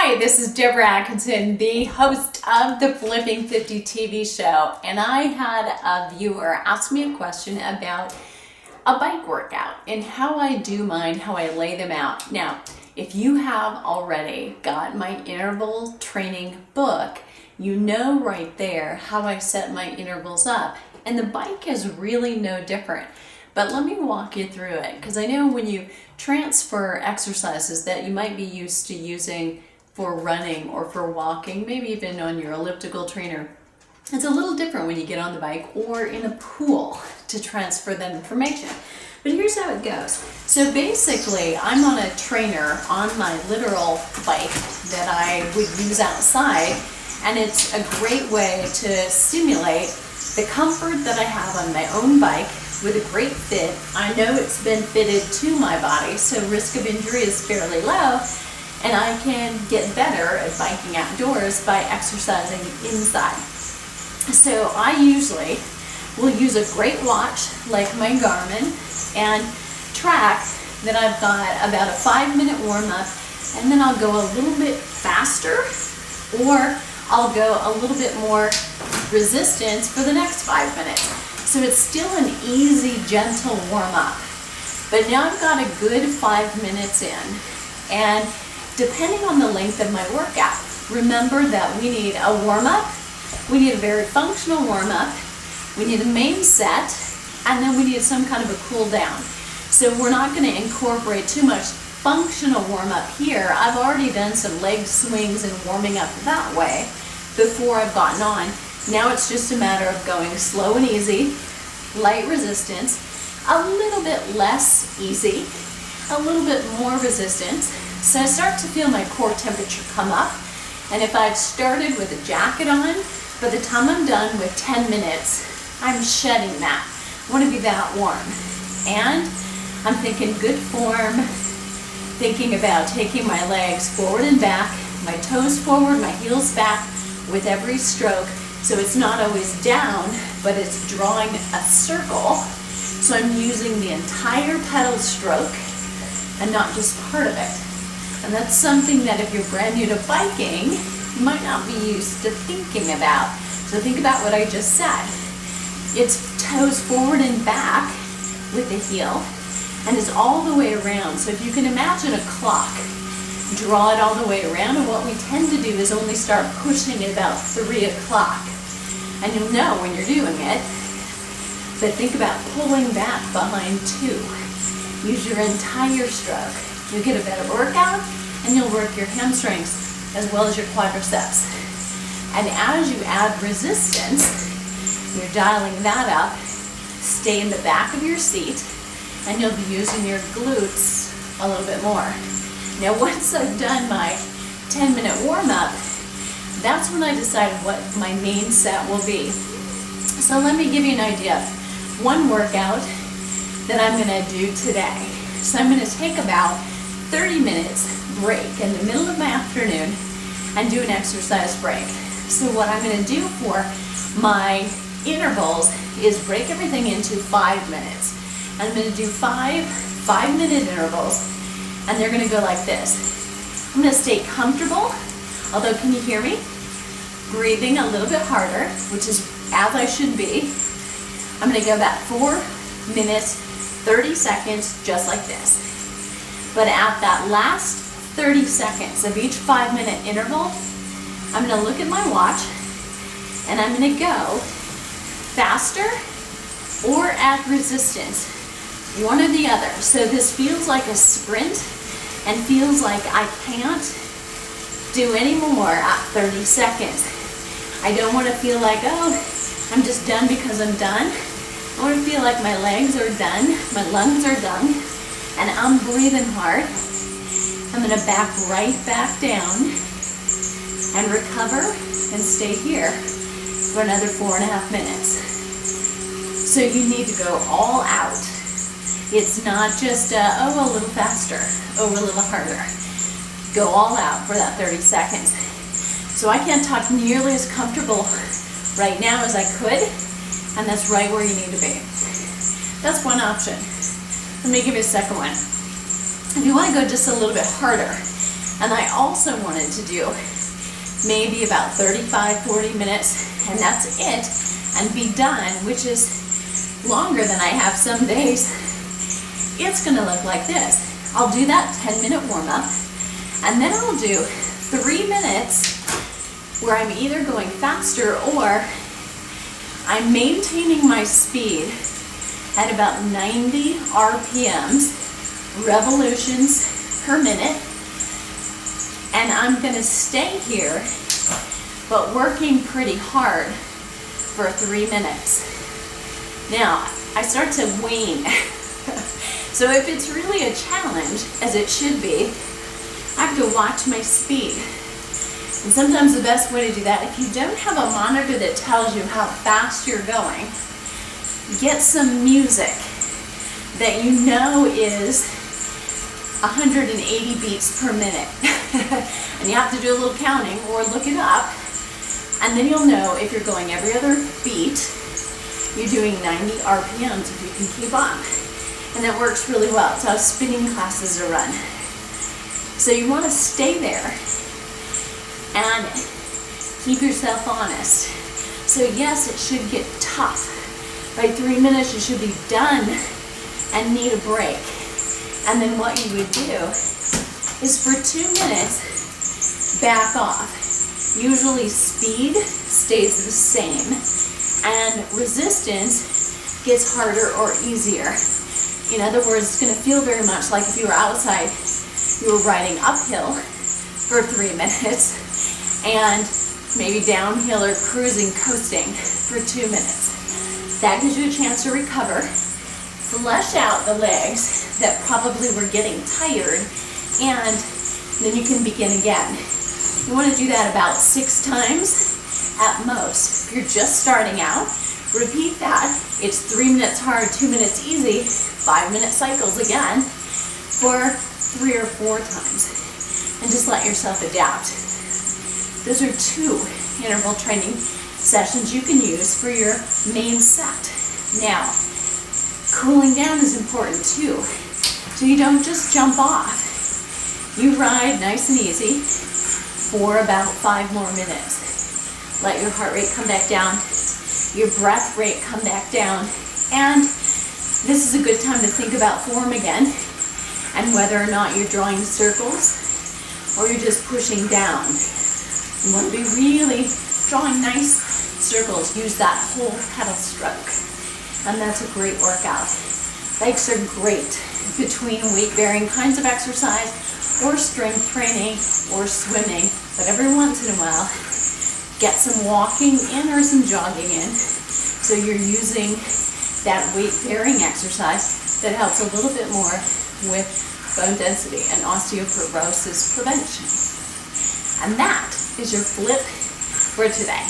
Hi, this is Deborah Atkinson, the host of the Flipping 50 TV show, and I had a viewer ask me a question about a bike workout and how I do mine, how I lay them out. Now, if you have already got my interval training book, you know right there how I set my intervals up, and the bike is really no different. But let me walk you through it, because I know when you transfer exercises that you might be used to using for running or for walking, maybe even on your elliptical trainer, it's a little different when you get on the bike or in a pool to transfer that information. But here's how it goes. So basically, I'm on a trainer on my literal bike that I would use outside, and it's a great way to stimulate the comfort that I have on my own bike with a great fit. I know it's been fitted to my body, so risk of injury is fairly low, and I can get better at biking outdoors by exercising inside. So I usually will use a great watch like my Garmin and track that I've got about a 5-minute warm-up, and then I'll go a little bit faster, or I'll go a little bit more resistance for the next 5 minutes. So it's still an easy, gentle warm-up. But now I've got a good 5 minutes in, and depending on the length of my workout, remember that we need a warm-up, we need a very functional warm-up, we need a main set, and then we need some kind of a cool down. So we're not going to incorporate too much functional warm-up here. I've already done some leg swings and warming up that way before I've gotten on. Now it's just a matter of going slow and easy, light resistance, a little bit less easy, a little bit more resistance. So I start to feel my core temperature come up, and if I've started with a jacket on, by the time I'm done with 10 minutes, I'm shedding that. I want to be that warm. And I'm thinking good form, thinking about taking my legs forward and back, my toes forward, my heels back with every stroke. So it's not always down, but it's drawing a circle. So I'm using the entire pedal stroke and not just part of it. And that's something that if you're brand new to biking, you might not be used to thinking about. So think about what I just said. It's toes forward and back with the heel, and it's all the way around. So if you can imagine a clock, draw it all the way around, and what we tend to do is only start pushing at about 3 o'clock. And you'll know when you're doing it, but think about pulling back behind 2. Use your entire stroke. You'll get a better workout, and you'll work your hamstrings as well as your quadriceps. And as you add resistance, you're dialing that up. Stay in the back of your seat, and you'll be using your glutes a little bit more. Now, once I've done my 10-minute warm-up, that's when I decide what my main set will be. So let me give you an idea. One workout that I'm going to do today. So I'm going to take about 30 minutes break in the middle of my afternoon and do an exercise break. So what I'm going to do for my intervals is break everything into 5 minutes. I'm going to do 5-minute intervals, and they're going to go like this. I'm going to stay comfortable, although can you hear me? Breathing a little bit harder, which is as I should be. I'm going to go about 4 minutes, 30 seconds, just like this. But at that last 30 seconds of each 5-minute interval, I'm going to look at my watch, and I'm going to go faster or add resistance, one or the other. So this feels like a sprint and feels like I can't do any more at 30 seconds. I don't want to feel like, oh, I'm just done because I'm done. I want to feel like my legs are done, my lungs are done, and I'm breathing hard. I'm going to back right back down and recover and stay here for another 4.5 minutes. So you need to go all out. It's not just, a little faster, a little harder. Go all out for that 30 seconds. So I can't talk nearly as comfortable right now as I could, and that's right where you need to be. That's one option. Let me give you a second one. If you want to go just a little bit harder, And I also wanted to do maybe about 35, 40 minutes, and that's it, and be done, which is longer than I have some days. It's gonna look like this. I'll do that 10-minute warm-up, and then I'll do 3 minutes where I'm either going faster or I'm maintaining my speed at about 90 RPMs, revolutions per minute, and I'm gonna stay here, but working pretty hard for 3 minutes. Now, I start to wane. So if it's really a challenge, as it should be, I have to watch my speed. And sometimes the best way to do that, if you don't have a monitor that tells you how fast you're going, get some music that you know is 180 beats per minute. And you have to do a little counting or look it up, and then you'll know if you're going every other beat, you're doing 90 RPMs if you can keep up. And that works really well. It's how spinning classes are run. So you want to stay there and keep yourself honest. So yes, it should get tough. By 3 minutes, you should be done and need a break. And then what you would do is for 2 minutes, back off. Usually speed stays the same and resistance gets harder or easier. In other words, it's going to feel very much like if you were outside, you were riding uphill for 3 minutes and maybe downhill or cruising, coasting for 2 minutes. That gives you a chance to recover, flush out the legs that probably were getting tired, and then you can begin again. You want to do that about 6 times at most. If you're just starting out, repeat that. It's 3 minutes hard, 2 minutes easy, 5-minute cycles again for 3 or 4 times. And just let yourself adapt. Those are 2 interval training sessions you can use for your main set. Now, cooling down is important too. So you don't just jump off. You ride nice and easy for about 5 more minutes. Let your heart rate come back down, your breath rate come back down, and this is a good time to think about form again and whether or not you're drawing circles or you're just pushing down. You want to be really drawing nice circles. Use that whole pedal stroke, and that's a great workout. Bikes are great between weight-bearing kinds of exercise or strength training or swimming, but every once in a while, get some walking in or some jogging in, so you're using that weight-bearing exercise that helps a little bit more with bone density and osteoporosis prevention. And that is your flip for today.